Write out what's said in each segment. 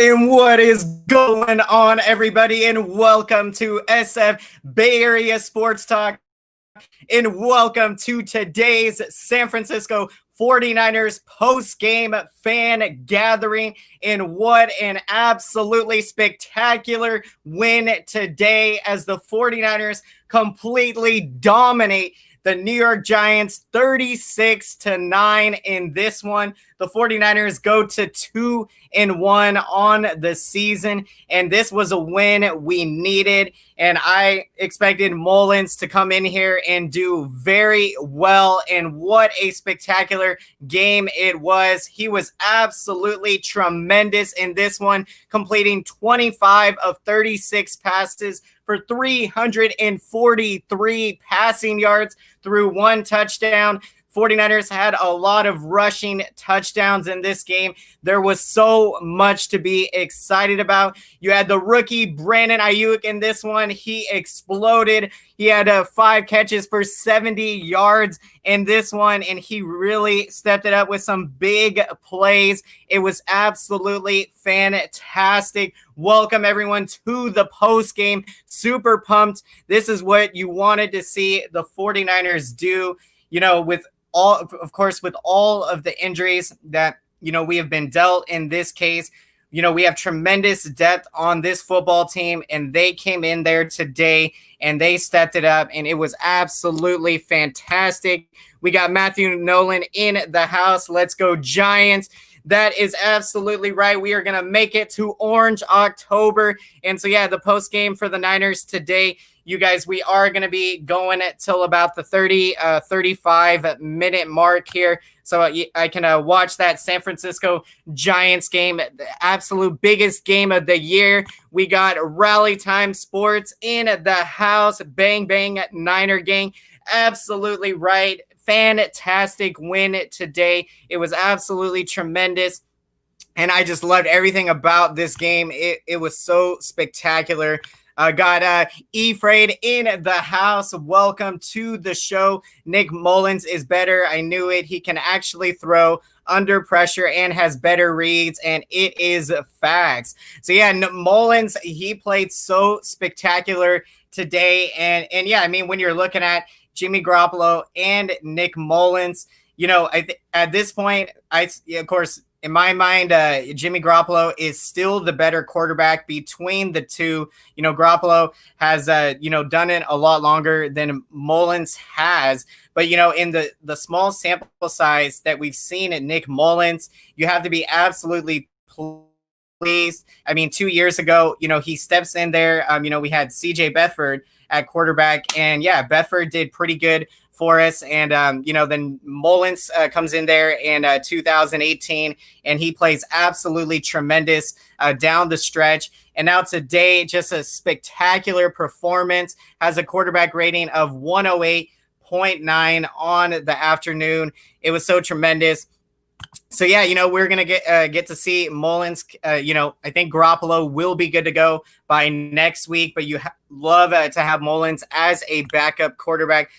And what is going on, everybody? And welcome to SF Bay Area Sports Talk. And welcome to today's San Francisco 49ers post-game fan gathering. And what an absolutely spectacular win today as the 49ers completely dominate the New York Giants 36-9 in this one. The 49ers go to 2-1 on the season, and this was a win we needed. And I expected Mullins to come in here and do very well. And what a spectacular game it was. He was absolutely tremendous in this one, completing 25 of 36 passes for 343 passing yards through one touchdown. 49ers had a lot of rushing touchdowns in this game. There was so much to be excited about. You had the rookie Brandon Ayuk in this one. He exploded. He had 5 catches for 70 yards in this one, and he really stepped it up with some big plays. It was absolutely fantastic. Welcome, everyone, to the post game. Super pumped. This is what you wanted to see the 49ers do, with all of the injuries that, we have been dealt in this case. We have tremendous depth on this football team, and they came in there today and they stepped it up, and it was absolutely fantastic. We got Matthew Nolan in the house. Let's go Giants. That is absolutely right. We are going to make it to Orange October. And so, the post game for the Niners today, you guys, we are going to be going till about the 35-minute mark here. So I can watch that San Francisco Giants game, the absolute biggest game of the year. We got Rally Time Sports in the house. Bang, bang, Niner gang. Absolutely right. Fantastic win today. It was absolutely tremendous. And I just loved everything about this game. It was so spectacular. Got E-Frade in the house. Welcome to the show. Nick Mullins is better. I knew it. He can actually throw under pressure and has better reads, and it is facts. So Mullins, he played so spectacular today. And when you're looking at Jimmy Garoppolo and Nick Mullins, at this point, of course, in my mind, Jimmy Garoppolo is still the better quarterback between the two. Garoppolo has, done it a lot longer than Mullins has. But, in the small sample size that we've seen at Nick Mullins, you have to be absolutely pleased. 2 years ago, he steps in there. We had CJ Beathard at quarterback, and Beathard did pretty good for us. And, then Mullins comes in there in 2018, and he plays absolutely tremendous down the stretch. And now today, just a spectacular performance, has a quarterback rating of 108.9 on the afternoon. It was so tremendous. So, we're going to get to see Mullins. I think Garoppolo will be good to go by next week, but you love to have Mullins as a backup quarterback.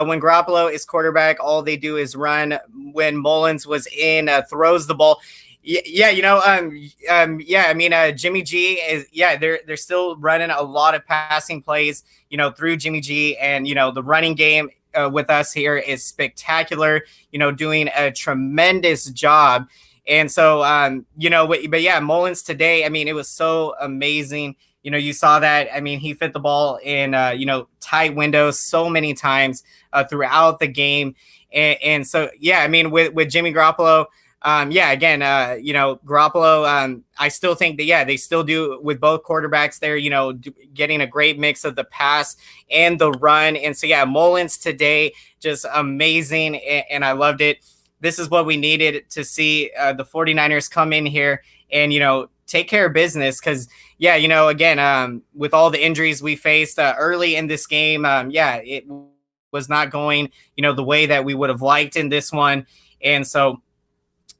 When Garoppolo is quarterback, all they do is run. When Mullins was in, throws the ball. Jimmy G is, they're still running a lot of passing plays, through Jimmy G, and, the running game with us here is spectacular, doing a tremendous job. And so, Mullins today, it was so amazing. You saw that. he fit the ball in, tight windows so many times throughout the game. And so, with Jimmy Garoppolo, Garoppolo, I still think that, they still do with both quarterbacks there, getting a great mix of the pass and the run. And so, Mullins today, just amazing. And I loved it. This is what we needed to see the 49ers come in here and, take care of business. Cause with all the injuries we faced early in this game, it was not going, the way that we would have liked in this one. And so,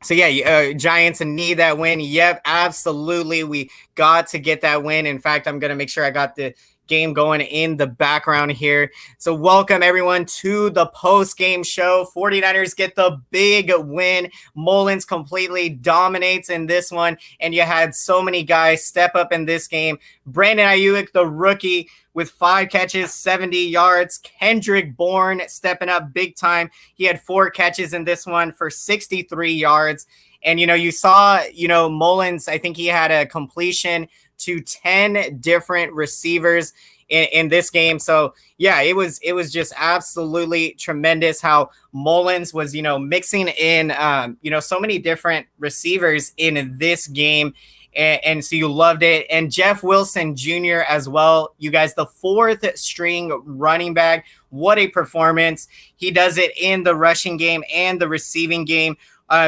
Giants need that win. Yep, absolutely. We got to get that win. In fact, I'm going to make sure I got the game going in the background here. So welcome everyone to the post-game show. 49ers get the big win. Mullins completely dominates in this one, and you had so many guys step up in this game. Brandon Ayuk, the rookie, with 5 catches, 70 yards. Kendrick Bourne stepping up big time. He had 4 catches in this one for 63 yards. And, you saw, Mullins, I think he had a completion to 10 different receivers in this game. So, yeah, it was just absolutely tremendous how Mullins was, mixing in, so many different receivers in this game. And so you loved it. And Jeff Wilson Jr. as well. You guys, the 4th string running back. What a performance. He does it in the rushing game and the receiving game.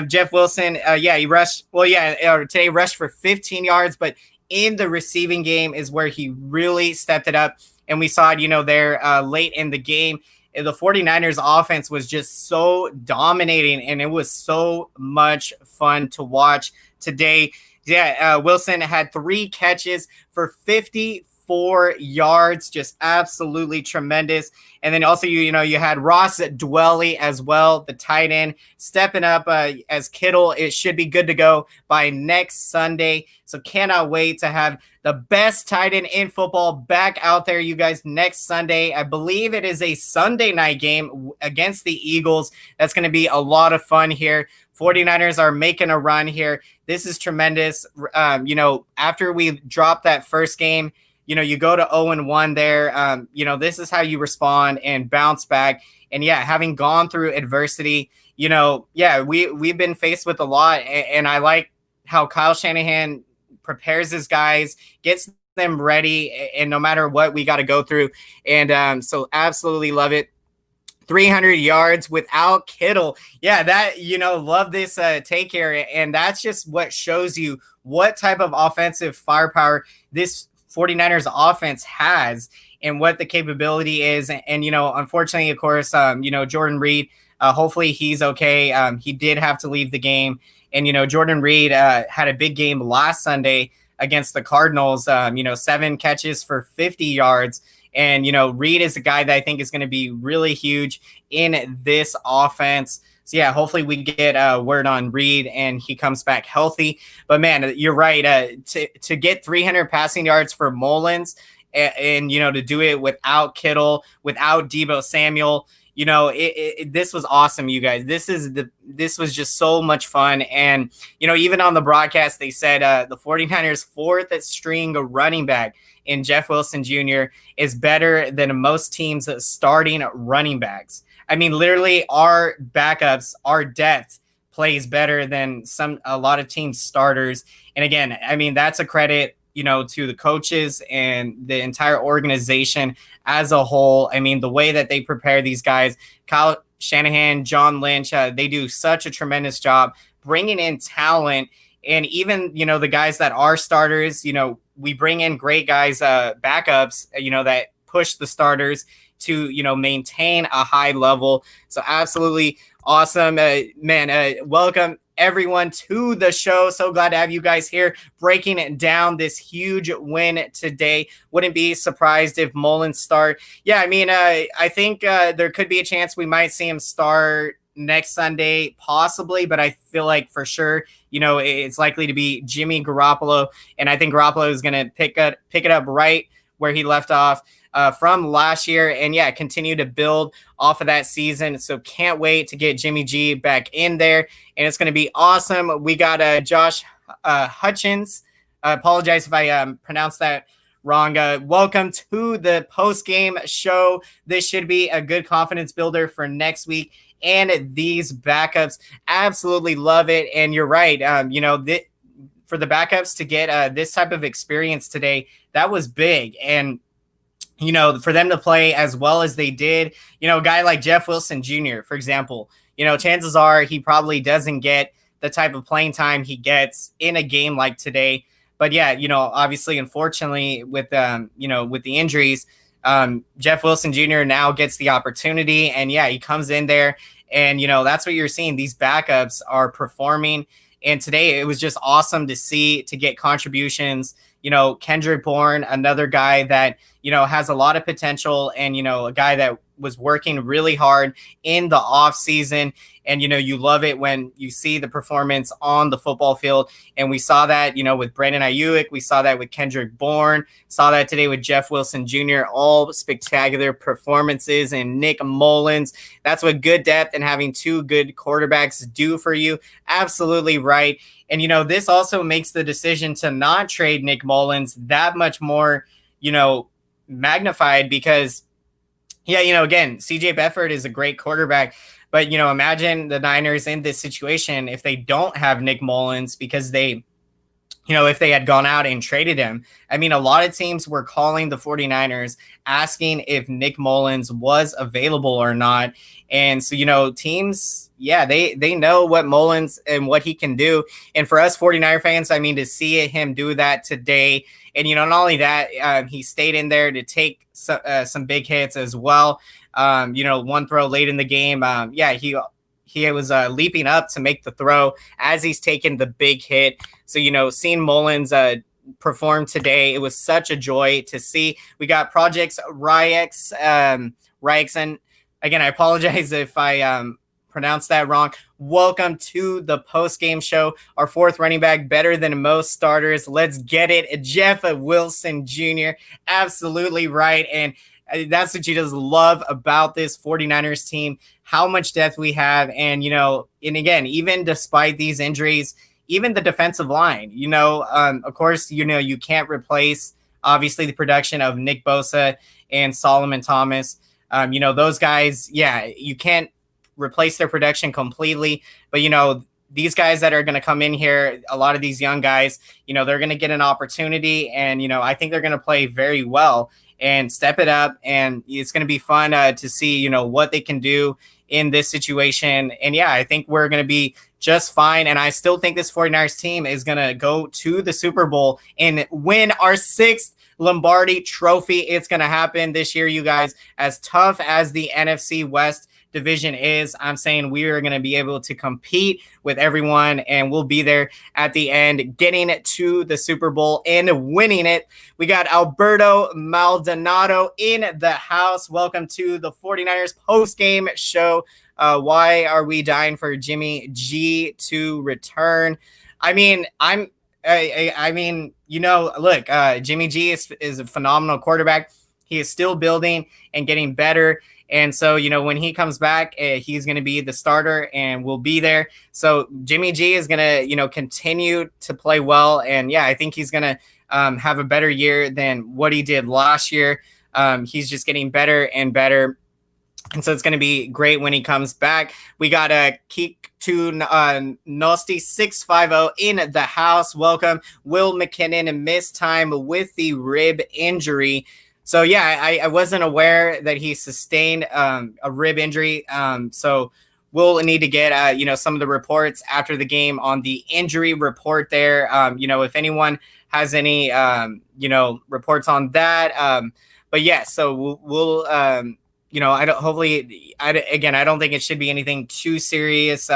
Jeff Wilson, he rushed. Today rushed for 15 yards, but in the receiving game is where he really stepped it up. And we saw it, there late in the game. The 49ers offense was just so dominating, and it was so much fun to watch today. Yeah, Wilson had 3 catches for 54 yards, just absolutely tremendous. And then also, you had Ross Dwelly as well, the tight end, stepping up as Kittle. It should be good to go by next Sunday. So cannot wait to have the best tight end in football back out there, you guys, next Sunday. I believe it is a Sunday night game against the Eagles. That's going to be a lot of fun here. 49ers are making a run here. This is tremendous. After we dropped that first game, you go to 0-1 there. This is how you respond and bounce back. And yeah, having gone through adversity, we've been faced with a lot. And I like how Kyle Shanahan prepares his guys, gets them ready, and no matter what, we got to go through. And so absolutely love it. 300 yards without Kittle. Yeah, that, love this take here. And that's just what shows you what type of offensive firepower this 49ers offense has and what the capability is. And unfortunately, of course, Jordan Reed, hopefully he's okay. He did have to leave the game. And, Jordan Reed had a big game last Sunday against the Cardinals, 7 catches for 50 yards. And, Reed is a guy that I think is going to be really huge in this offense. So, yeah, hopefully we get word on Reed and he comes back healthy. But, man, you're right. To get 300 passing yards for Mullins and to do it without Kittle, without Deebo Samuel, this was awesome, you guys. This was just so much fun. And, even on the broadcast, they said the 49ers 4th string running back in Jeff Wilson Jr. is better than most teams starting running backs. I mean, literally our backups, our depth plays better than a lot of teams starters. And again, I mean, that's a credit, to the coaches and the entire organization as a whole. I mean, the way that they prepare these guys, Kyle Shanahan, John Lynch, they do such a tremendous job bringing in talent. And even, the guys that are starters, we bring in great guys, backups, that push the starters to, maintain a high level. So absolutely awesome, welcome everyone to the show. So glad to have you guys here breaking it down this huge win today. Wouldn't be surprised if Mullins start. Yeah, I mean, I think there could be a chance we might see him start next Sunday, possibly, but I feel like for sure, it's likely to be Jimmy Garoppolo, and I think Garoppolo is going to pick it up right where he left off from last year, and yeah, continue to build off of that season. So can't wait to get Jimmy G back in there, and it's going to be awesome. We got Josh Hutchins. I apologize if I pronounced that wrong. Welcome to the post-game show. This should be a good confidence builder for next week. And these backups, absolutely love it. And you're right. For the backups to get this type of experience today, that was big. And, for them to play as well as they did, a guy like Jeff Wilson Jr., for example, chances are he probably doesn't get the type of playing time he gets in a game like today. But yeah, obviously, unfortunately, with the injuries, Jeff Wilson Jr. now gets the opportunity, and yeah, he comes in there, and that's what you're seeing. These backups are performing, and today it was just awesome to get contributions. Kendrick Bourne, another guy that has a lot of potential, and, a guy that was working really hard in the off season. And, you love it when you see the performance on the football field. And we saw that, with Brandon Ayuk. We saw that with Kendrick Bourne. Saw that today with Jeff Wilson Jr. All spectacular performances. And Nick Mullins. That's what good depth and having two good quarterbacks do for you. Absolutely right. And, this also makes the decision to not trade Nick Mullins that much more, magnified, because again, CJ Beathard is a great quarterback, but, imagine the Niners in this situation if they don't have Nick Mullins, because they, if they had gone out and traded him. I mean, a lot of teams were calling the 49ers asking if Nick Mullins was available or not. And so, teams, they know what Mullins and what he can do. And for us 49er fans, I mean, to see him do that today, and, not only that, he stayed in there to take some big hits as well. One throw late in the game. He was leaping up to make the throw as he's taking the big hit. So, seeing Mullins perform today, it was such a joy to see. We got Projects Ryx, and again, I apologize if I pronounced that wrong. Welcome to the post-game show. Our fourth running back, better than most starters. Let's get it. Jeff Wilson Jr. Absolutely right. And that's what you just love about this 49ers team, how much depth we have. And, and again, even despite these injuries, even the defensive line, of course, you can't replace, obviously, the production of Nick Bosa and Solomon Thomas. Those guys, you can't replace their production completely. But, these guys that are going to come in here, a lot of these young guys, they're going to get an opportunity. And, I think they're going to play very well and step it up. And it's going to be fun to see, what they can do in this situation. And I think we're going to be just fine. And I still think this 49ers team is going to go to the Super Bowl and win our sixth Lombardi trophy. It's going to happen this year, you guys. As tough as the NFC West division is, I'm saying we are going to be able to compete with everyone, and we'll be there at the end, getting it to the Super Bowl and winning it. We got Alberto Maldonado in the house. Welcome to the 49ers post-game show. Why are we dying for Jimmy G to return? I mean, look, Jimmy G is a phenomenal quarterback. He is still building and getting better. And so, when he comes back, he's going to be the starter and we'll be there. So Jimmy G is going to, continue to play well. And I think he's going to have a better year than what he did last year. He's just getting better and better. And so it's going to be great when he comes back. We got a Keek to Nosti 650 in the house. Welcome. Will McKinnon missed time with the rib injury. So, I wasn't aware that he sustained a rib injury. So we'll need to get, some of the reports after the game on the injury report there. If anyone has any, reports on that. But so we'll I don't think it should be anything too serious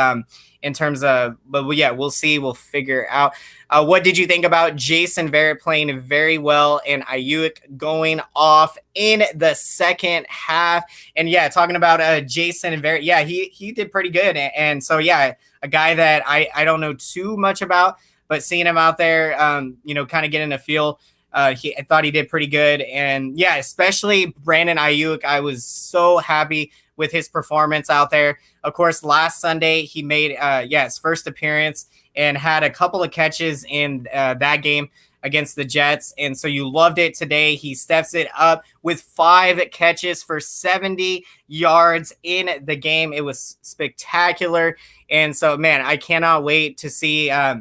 in terms of, but we'll see. We'll figure out. What did you think about Jason Verrett playing very well and Ayuk going off in the second half? And talking about Jason Verrett, he did pretty good. And so, a guy that I don't know too much about, but seeing him out there, kind of getting a feel. I thought he did pretty good. And especially Brandon Ayuk. I was so happy with his performance out there. Of course, last Sunday, he made his first appearance and had a couple of catches in that game against the Jets. And so you loved it today. He steps it up with 5 catches for 70 yards in the game. It was spectacular. And so, man, I cannot wait to see, I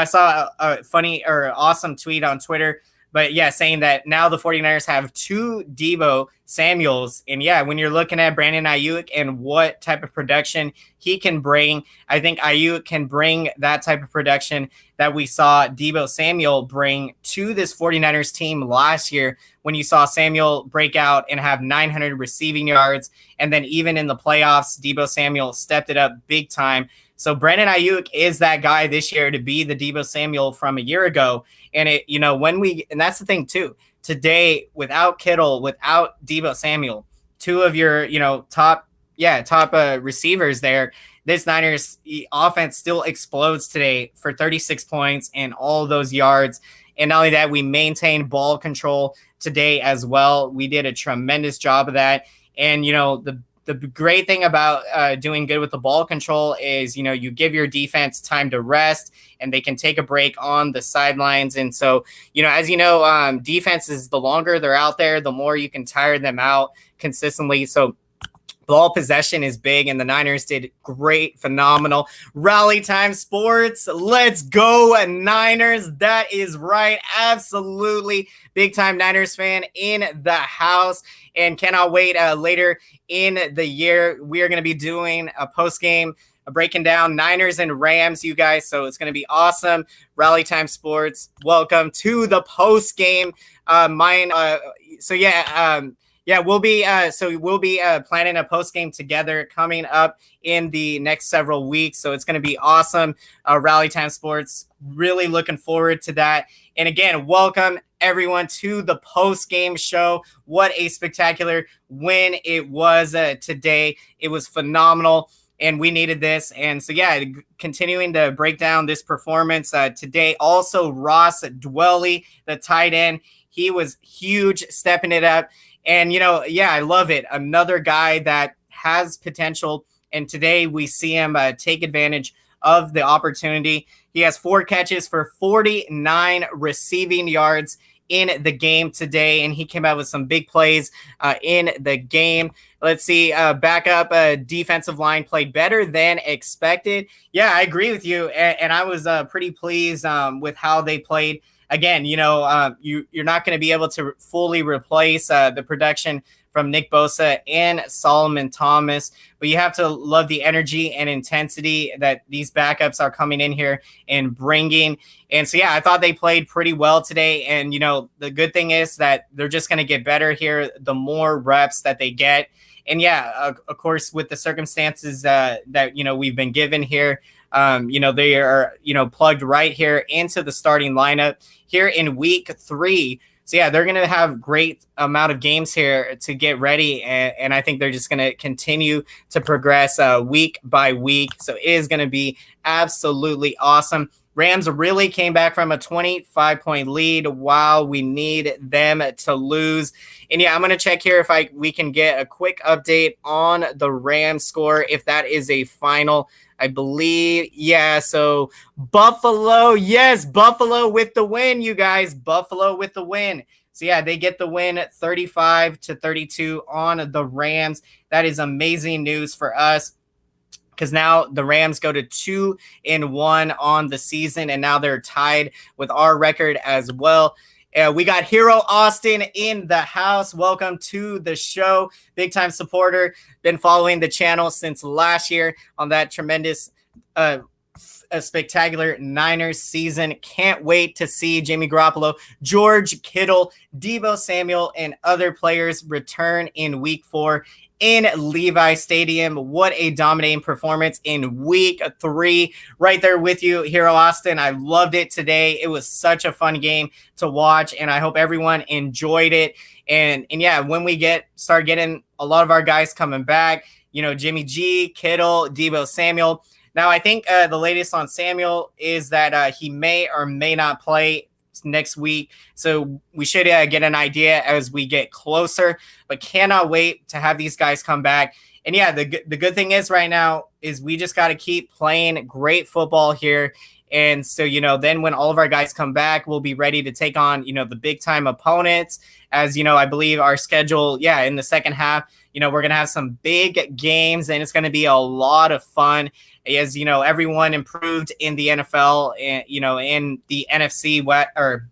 saw a funny or awesome tweet on Twitter. But saying that now the 49ers have 2 Deebo Samuels. And when you're looking at Brandon Ayuk and what type of production he can bring, I think Ayuk can bring that type of production that we saw Deebo Samuel bring to this 49ers team last year, when you saw Samuel break out and have 900 receiving yards. And then even in the playoffs, Deebo Samuel stepped it up big time. So Brandon Ayuk is that guy this year to be the Deebo Samuel from a year ago. And and that's the thing too, today, without Kittle, without Deebo Samuel, two of your, top receivers there, this Niners offense still explodes today for 36 points and all those yards. And not only that, we maintained ball control today as well. We did a tremendous job of that. And, the great thing about doing good with the ball control is, you give your defense time to rest and they can take a break on the sidelines. And so, as defenses, the longer they're out there, the more you can tire them out consistently. So ball possession is big, and the Niners did great, phenomenal. Rally Time Sports, let's go, Niners. That is right. Absolutely. Big time Niners fan in the house, and cannot wait later in the year. We are going to be doing a post-game breaking down Niners and Rams, you guys. So it's going to be awesome. Rally Time Sports, welcome to the post-game. We'll be planning a post game together coming up in the next several weeks. So it's going to be awesome. Rally Time Sports, really looking forward to that. And again, welcome everyone to the post game show. What a spectacular win it was today. It was phenomenal, and we needed this. And so, continuing to break down this performance today. Also, Ross Dwelly, the tight end, he was huge, stepping it up. And, I love it. Another guy that has potential. And today we see him take advantage of the opportunity. He has 4 catches for 49 receiving yards in the game today. And he came out with some big plays in the game. Let's see. Backup defensive line played better than expected. Yeah, I agree with you. And I was pretty pleased with how they played. Again, you're not going to be able to fully replace the production from Nick Bosa and Solomon Thomas, but you have to love the energy and intensity that these backups are coming in here and bringing. And so, I thought they played pretty well today. And, the good thing is that they're just going to get better here the more reps that they get. And of course, with the circumstances that, we've been given here, they are, plugged right here into the starting lineup here in week 3. So they're going to have great amount of games here to get ready. And I think they're just going to continue to progress week by week. So it is going to be absolutely awesome. Rams really came back from a 25-point lead while we need them to lose. And I'm going to check here if we can get a quick update on the Rams score, if that is a final. I believe, so Buffalo, yes, Buffalo with the win, you guys. Buffalo with the win. So, they get the win 35-32 on the Rams. That is amazing news for us, because now the Rams go to 2-1 on the season, and now they're tied with our record as well. We got Hero Austin in the house. Welcome to the show. Big time supporter. Been following the channel since last year on that tremendous, a spectacular Niners season. Can't wait to see Jimmy Garoppolo, George Kittle, Deebo Samuel, and other players return in week 4 in Levi Stadium. What a dominating performance in week 3. Right there with you, Hero Austin. I loved it today. It was such a fun game to watch, and I hope everyone enjoyed it. And when we start getting a lot of our guys coming back, Jimmy G, Kittle, Deebo Samuel. Now, I think the latest on Samuel is that he may or may not play next week. So we should get an idea as we get closer, but cannot wait to have these guys come back. And the good thing is right now is we just got to keep playing great football here. And so, then when all of our guys come back, we'll be ready to take on, the big time opponents. As I believe our schedule, in the second half, we're going to have some big games, and it's going to be a lot of fun. As everyone improved in the NFL, and in the NFC,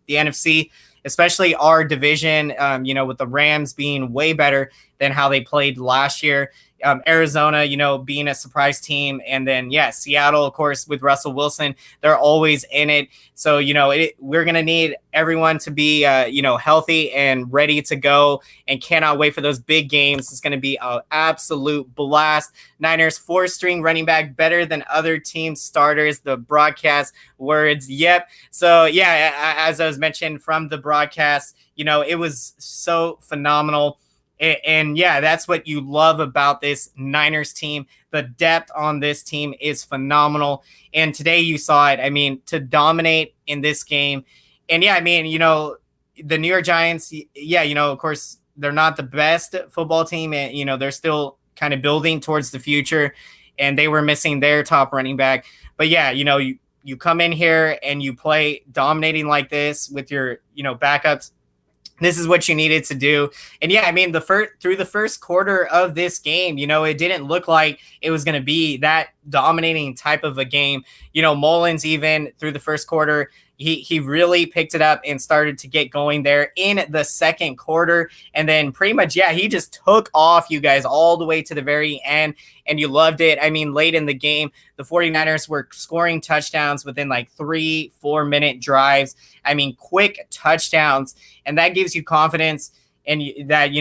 the NFC, especially our division, with the Rams being way better than how they played last year. Arizona, being a surprise team. And then, Seattle, of course, with Russell Wilson, they're always in it. So, we're going to need everyone to be, healthy and ready to go, and cannot wait for those big games. It's going to be an absolute blast. Niners 4-string running back better than other team starters, the broadcast words. Yep. So, as I was mentioned from the broadcast, it was so phenomenal. And that's what you love about this Niners team. The depth on this team is phenomenal. And today you saw it. I mean, to dominate in this game. And the New York Giants, of course, they're not the best football team. And, they're still kind of building towards the future. And they were missing their top running back. But you come in here and you play dominating like this with your, backups. This is what you needed to do. And through the first quarter of this game, it didn't look like it was going to be that dominating type of a game. Mullins, even through the first quarter, he really picked it up and started to get going there in the second quarter. And then pretty much, he just took off, you guys, all the way to the very end. And you loved it. I mean, late in the game, the 49ers were scoring touchdowns within like 3-4 minute drives. I mean, quick touchdowns. And that gives you confidence and that,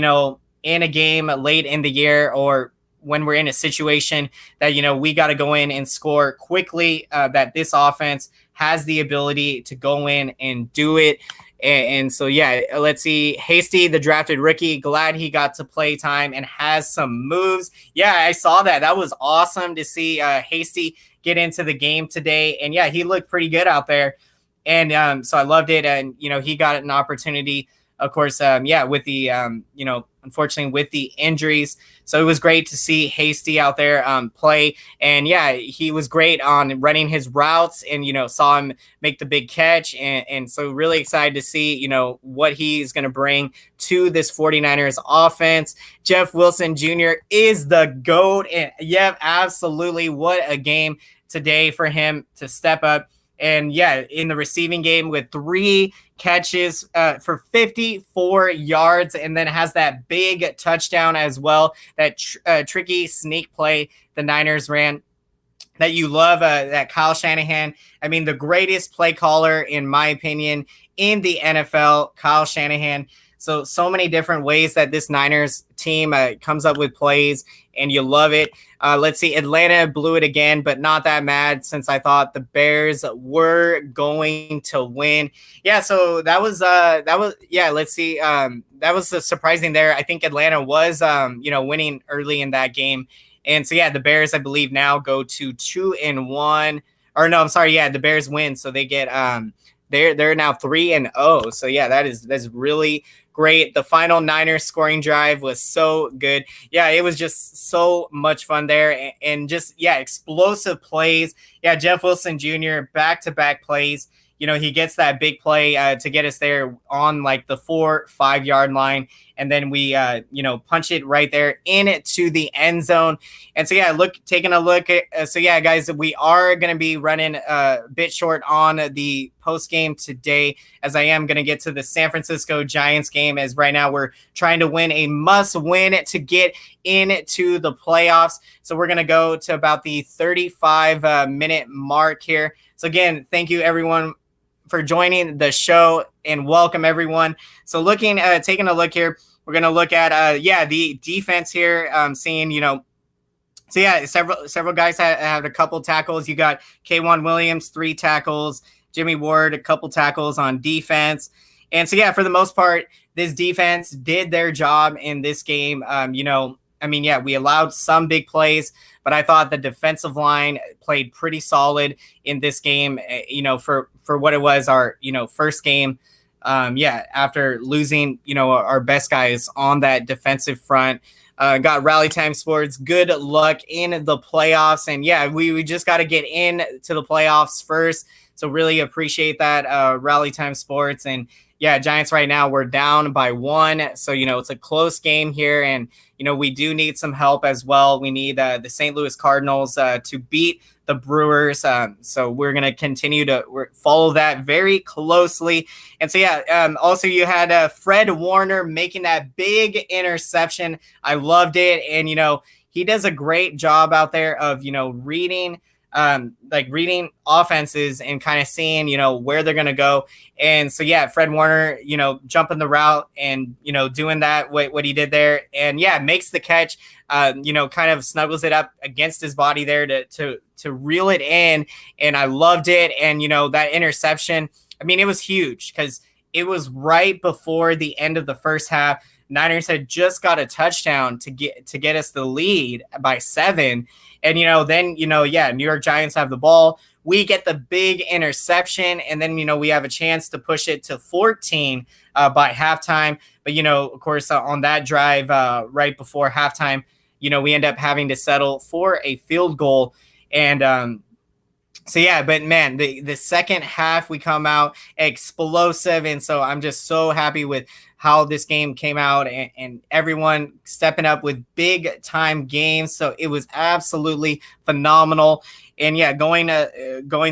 in a game late in the year, or when we're in a situation that, we got to go in and score quickly, that this offense has the ability to go in and do it. And so, let's see. Hasty, the drafted rookie, glad he got to play time and has some moves. Yeah, I saw that. That was awesome to see Hasty get into the game today. And he looked pretty good out there. And so I loved it. And, he got an opportunity, of course, with the, unfortunately with the injuries. So it was great to see Hasty out there play. And he was great on running his routes, and, saw him make the big catch. And so really excited to see, what he's going to bring to this 49ers offense. Jeff Wilson Jr. is the GOAT. And absolutely. What a game today for him to step up. And in the receiving game with 3 catches for 54 yards, and then has that big touchdown as well. That tricky sneak play the Niners ran that you love, that Kyle Shanahan. I mean, the greatest play caller, in my opinion, in the NFL, Kyle Shanahan. So many different ways that this Niners team comes up with plays, and you love it. Let's see. Atlanta blew it again, but not that mad, since I thought the Bears were going to win. So that was let's see. That was surprising there. I think Atlanta was, winning early in that game. And so, the Bears, I believe, now go to 2-1. Or no, I'm sorry. The Bears win. So they get, they're now 3-0. So that's really great. The final Niners scoring drive was so good. It was just so much fun there, and just explosive plays. Jeff Wilson Jr. back-to-back plays. He gets that big play to get us there on like the 4-5 yard line. And then we, punch it right there into the end zone. And so, taking a look at, guys, we are going to be running a bit short on the post game today, as I am going to get to the San Francisco Giants game, as right now we're trying to win a must win to get into the playoffs. So we're going to go to about the 35 minute mark here. So again, thank you everyone for joining the show, and welcome everyone. So taking a look here, we're going to look at, the defense here, seeing, several guys had a couple tackles. You got K'Wan Williams, 3 tackles, Jimmy Ward, a couple tackles on defense. And so, for the most part, this defense did their job in this game. We allowed some big plays, but I thought the defensive line played pretty solid in this game, for what it was, our, first game. After losing, our best guys on that defensive front. Got Rally Time Sports. Good luck in the playoffs. And we just got to get in to the playoffs first. So really appreciate that, Rally Time Sports. And Giants right now, we're down by 1. So, it's a close game here. And, we do need some help as well. We need the St. Louis Cardinals to beat the Brewers. So we're going to continue to follow that very closely. And so, also you had Fred Warner making that big interception. I loved it. And, he does a great job out there of, reading reading offenses and kind of seeing, where they're going to go. And so, yeah, Fred Warner, jumping the route and, doing that, what he did there. And yeah, makes the catch, kind of snuggles it up against his body there to reel it in. And I loved it. And, that interception, I mean, it was huge because it was right before the end of the first half. Niners had just got a touchdown to get us the lead by 7. And, then, New York Giants have the ball. We get the big interception, and then, we have a chance to push it to 14 by halftime. But, of course, on that drive right before halftime, we end up having to settle for a field goal. And so, yeah, but man, the second half we come out explosive. And so I'm just so happy with how this game came out and everyone stepping up with big time games. So it was absolutely phenomenal. And yeah, going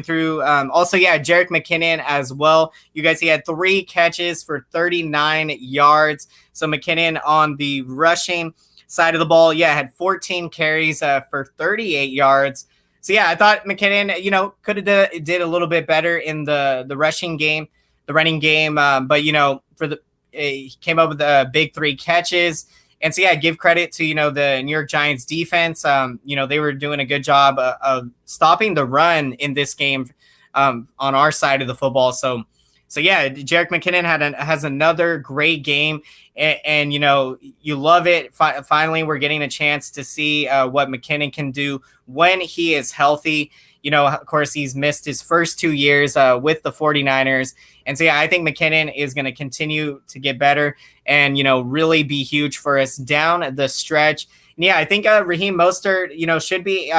through also, yeah, Jerick McKinnon as well. You guys, he had 3 catches for 39 yards. So McKinnon on the rushing side of the ball, yeah, had 14 carries for 38 yards. So, yeah, I thought McKinnon, could have did a little bit better in the rushing game, the running game. But, he came up with the big 3 catches. And so, yeah, give credit to, the New York Giants defense. They were doing a good job of stopping the run in this game on our side of the football. So yeah, Jerick McKinnon has another great game. And you love it. Finally, we're getting a chance to see what McKinnon can do when he is healthy. Of course, he's missed his first 2 years with the 49ers. And so, yeah, I think McKinnon is going to continue to get better and, really be huge for us down the stretch. And yeah, I think Raheem Mostert, should be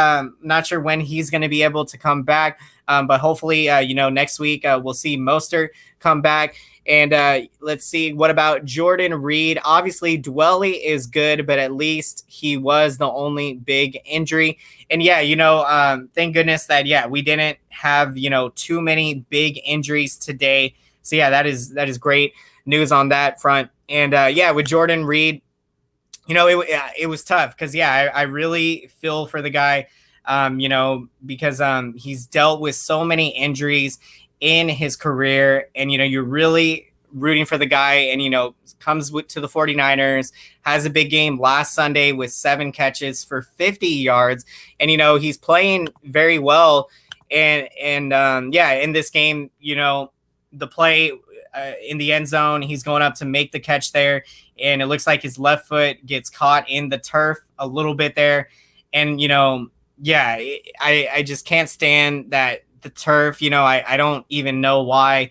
not sure when he's going to be able to come back. But hopefully, next week we'll see Mostert come back. And let's see, what about Jordan Reed? Obviously, Dwelly is good, but at least he was the only big injury. And yeah, thank goodness that, yeah, we didn't have, too many big injuries today. So yeah, that is great news on that front. And yeah, with Jordan Reed, it was tough because, yeah, I really feel for the guy, because he's dealt with so many injuries in his career. And, you're really rooting for the guy and, comes to the 49ers, has a big game last Sunday with 7 catches for 50 yards. And, he's playing very well. And yeah, in this game, the play in the end zone, he's going up to make the catch there. And it looks like his left foot gets caught in the turf a little bit there. And, yeah, I just can't stand that the turf, I don't even know why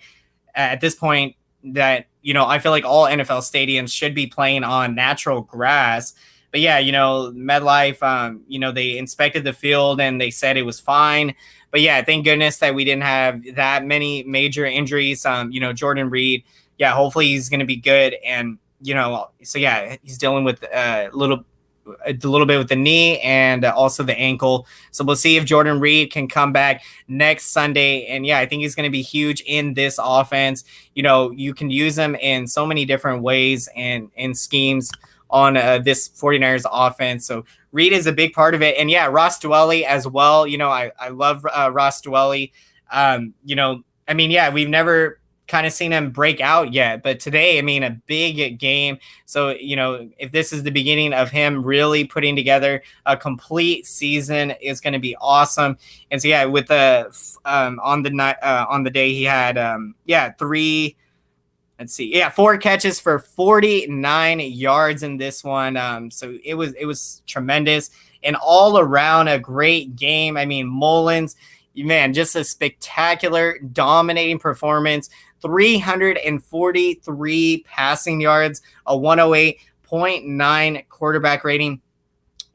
at this point that, I feel like all NFL stadiums should be playing on natural grass. But yeah, MetLife, they inspected the field and they said it was fine. But yeah, thank goodness that we didn't have that many major injuries. Jordan Reed, yeah, hopefully he's going to be good. And, so yeah, he's dealing with a little bit with the knee and also the ankle. So we'll see if Jordan Reed can come back next Sunday. And yeah, I think he's going to be huge in this offense. You can use him in so many different ways and schemes on this 49ers offense. So Reed is a big part of it. And yeah, Ross Dwelly as well. I love Ross Dwelly. Yeah, we've never kind of seen him break out yet, but today, a big game. So, if this is the beginning of him really putting together a complete season, is going to be awesome. And so, yeah, with the on the day he had 4 catches for 49 yards in this one. So it was tremendous and all around a great game. Mullins, man, just a spectacular, dominating performance. 343 passing yards, a 108.9 quarterback rating.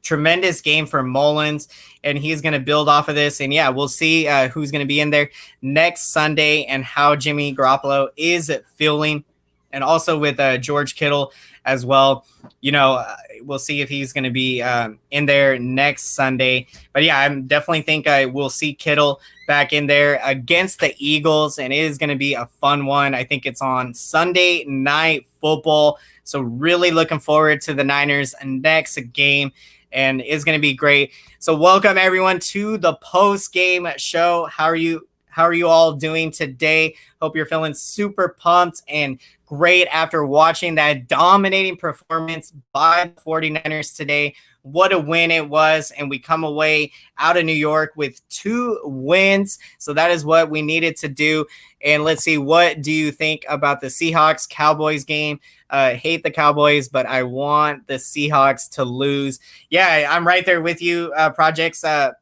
Tremendous game for Mullins, and he's going to build off of this. And yeah, we'll see who's going to be in there next Sunday and how Jimmy Garoppolo is feeling. And also with George Kittle as well. We'll see if he's going to be in there next Sunday. But yeah, I definitely think we'll see Kittle back in there against the Eagles, and it is going to be a fun one. I think it's on Sunday Night Football. So really looking forward to the Niners' next game. and it's going to be great. So welcome everyone to the post-game show. How are you all doing today? Hope you're feeling super pumped and great after watching that dominating performance by the 49ers today. What a win it was, and we come away out of New York with 2 wins. So that is what we needed to do. And let's see, what do you think about the Seahawks-Cowboys game? Hate the Cowboys, but I want the Seahawks to lose. Yeah, I'm right there with you, Projects. It's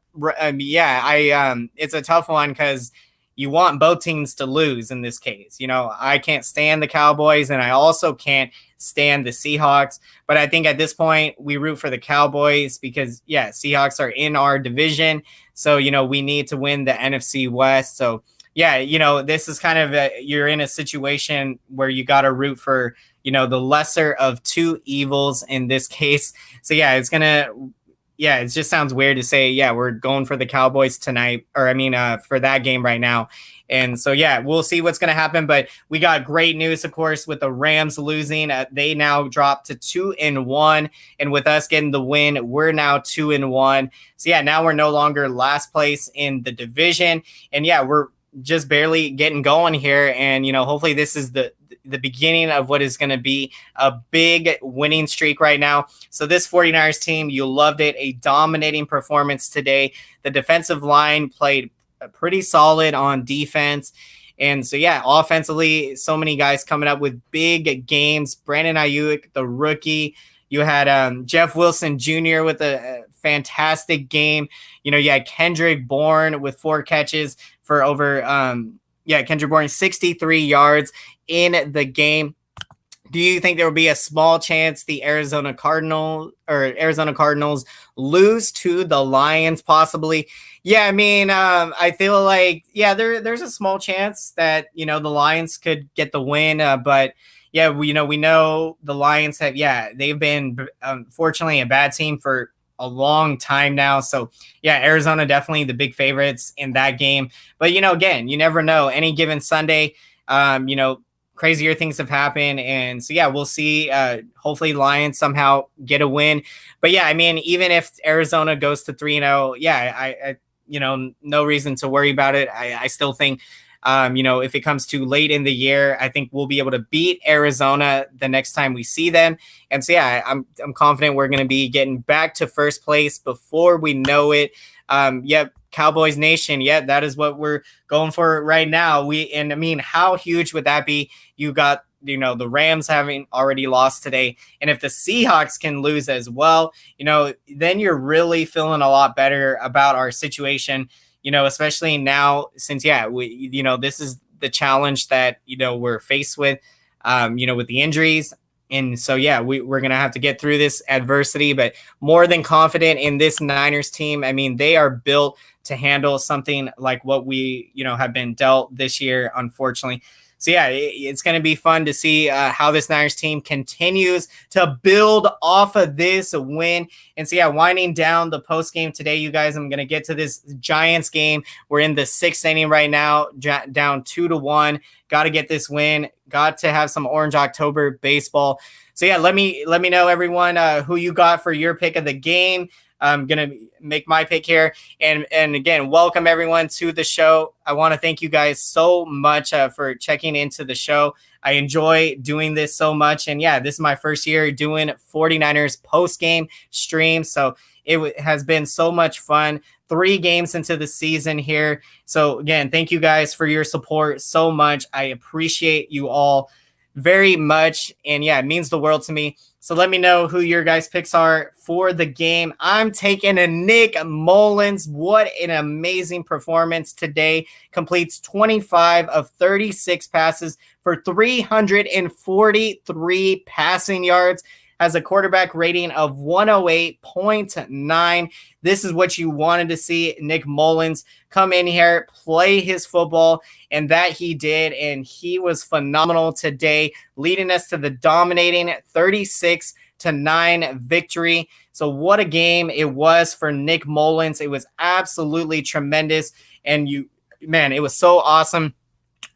a tough one because you want both teams to lose in this case. I can't stand the Cowboys, and I also can't stand the Seahawks. But I think at this point, we root for the Cowboys because, Seahawks are in our division. So, we need to win the NFC West. So, this is kind of you're in a situation where you got to root for, the lesser of 2 evils in this case. So, it just sounds weird to say, we're going for the Cowboys tonight, for that game right now. And so, we'll see what's going to happen. But we got great news, of course, with the Rams losing. They now dropped to 2-1. And with us getting the win, we're now 2-1. So, now we're no longer last place in the division. And, we're just barely getting going here. And, hopefully this is the beginning of what is going to be a big winning streak right now. So this 49ers team, you loved it. A dominating performance today. The defensive line played pretty solid on defense. And so, offensively, so many guys coming up with big games. Brandon Ayuk, the rookie. You had Jeff Wilson Jr. with a fantastic game. You had Kendrick Bourne with 4 catches for over Kendrick Bourne 63 yards in the game. Do you think there will be a small chance the Arizona Cardinals lose to the Lions possibly? I feel like there's a small chance that the Lions could get the win, but we know the Lions have they've been unfortunately a bad team for a long time now. So Arizona definitely the big favorites in that game. But again, you never know. Any given Sunday, crazier things have happened. And so, we'll see. Hopefully Lions somehow get a win. But even if Arizona goes to 3-0, I no reason to worry about it. I still think, if it comes too late in the year, I think we'll be able to beat Arizona the next time we see them. And so, I'm confident we're going to be getting back to first place before we know it. Cowboys Nation. That is what we're going for right now. How huge would that be? You got, the Rams having already lost today. And if the Seahawks can lose as well, then you're really feeling a lot better about our situation, especially now since, this is the challenge that, we're faced with, with the injuries. And so, we're going to have to get through this adversity, but more than confident in this Niners team. They are built to handle something like what we, have been dealt this year, unfortunately. So, it's going to be fun to see how this Niners team continues to build off of this win. And so, winding down the post game today, you guys, I'm going to get to this Giants game. We're in the 6th inning right now, down 2-1. Got to get this win. Got to have some Orange October baseball. So, let me know, everyone, who you got for your pick of the game. I'm going to make my pick here. And again, welcome everyone to the show. I want to thank you guys so much for checking into the show. I enjoy doing this so much. And this is my first year doing 49ers post-game stream. So it has been so much fun. 3 games into the season here. So again, thank you guys for your support so much. I appreciate you all very much. And it means the world to me. So let me know who your guys' picks are for the game. I'm taking a Nick Mullins. What an amazing performance today. Completes 25 of 36 passes for 343 passing yards. Has a quarterback rating of 108.9. This is what you wanted to see. Nick Mullins come in here, play his football, and that he did, and he was phenomenal today, leading us to the dominating 36-9 victory. So what a game it was for Nick Mullins. It was absolutely tremendous, and it was so awesome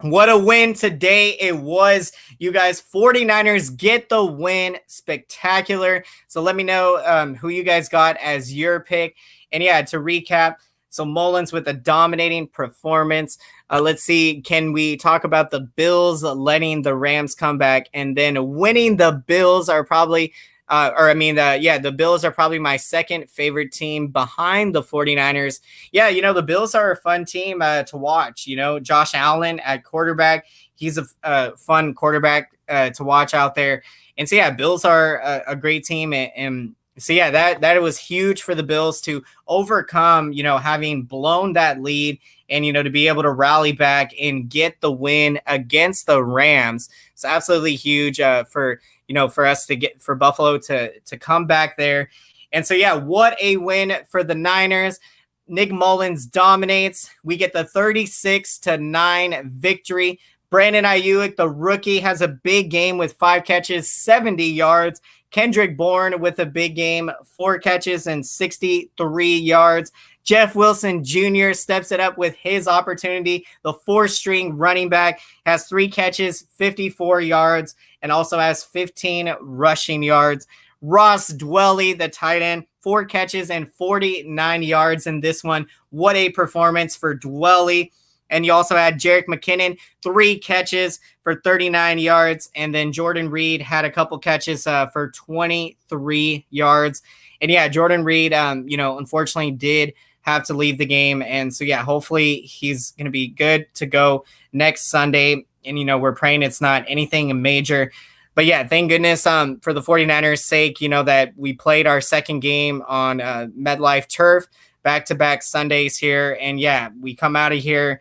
What a win today it was. You guys, 49ers get the win. Spectacular. So let me know who you guys got as your pick. And yeah, to recap, so Mullins with a dominating performance. Let's see, can we talk about the Bills letting the Rams come back and then winning? The Bills are probably the Bills are probably my second favorite team behind the 49ers. Yeah, the Bills are a fun team to watch. Josh Allen at quarterback. He's a fun quarterback to watch out there. And so, yeah, Bills are a great team. And so, yeah, that was huge for the Bills to overcome, having blown that lead and, to be able to rally back and get the win against the Rams. It's absolutely huge for us for Buffalo to come back there. And so, yeah, what a win for the Niners. Nick Mullins dominates. We get the 36-9 victory. Brandon Ayuk, the rookie, has a big game with 5 catches, 70 yards. Kendrick Bourne with a big game, 4 catches and 63 yards. Jeff Wilson Jr. steps it up with his opportunity. The 4th-string running back has 3 catches, 54 yards, and also has 15 rushing yards. Ross Dwelly, the tight end, 4 catches and 49 yards in this one. What a performance for Dwelly. And you also had Jerick McKinnon, 3 catches for 39 yards. And then Jordan Reed had a couple catches for 23 yards. And yeah, Jordan Reed, unfortunately did have to leave the game. And so, yeah, hopefully he's going to be good to go next Sunday. And, we're praying it's not anything major. But, yeah, thank goodness for the 49ers' sake, that we played our second game on MetLife turf, back-to-back Sundays here. And, yeah, we come out of here,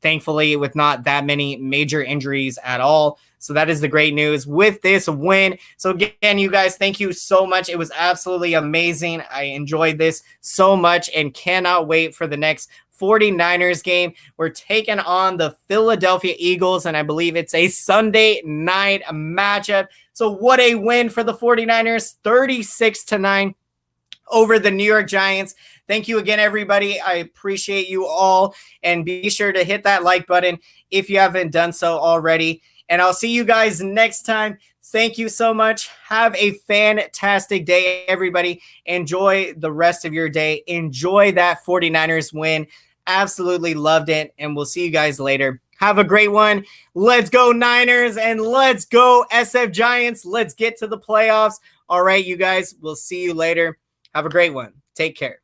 thankfully with not that many major injuries at all. So that is the great news with this win. So again, you guys, thank you so much. It was absolutely amazing. I enjoyed this so much and cannot wait for the next 49ers game. We're taking on the Philadelphia Eagles, and I believe it's a Sunday night matchup. So what a win for the 49ers, 36-9 over the New York Giants. Thank you again, everybody. I appreciate you all, and be sure to hit that like button if you haven't done so already. And I'll see you guys next time. Thank you so much. Have a fantastic day, everybody. Enjoy the rest of your day. Enjoy that 49ers win. Absolutely loved it. And we'll see you guys later. Have a great one. Let's go Niners and let's go SF Giants. Let's get to the playoffs. All right, you guys. We'll see you later. Have a great one. Take care.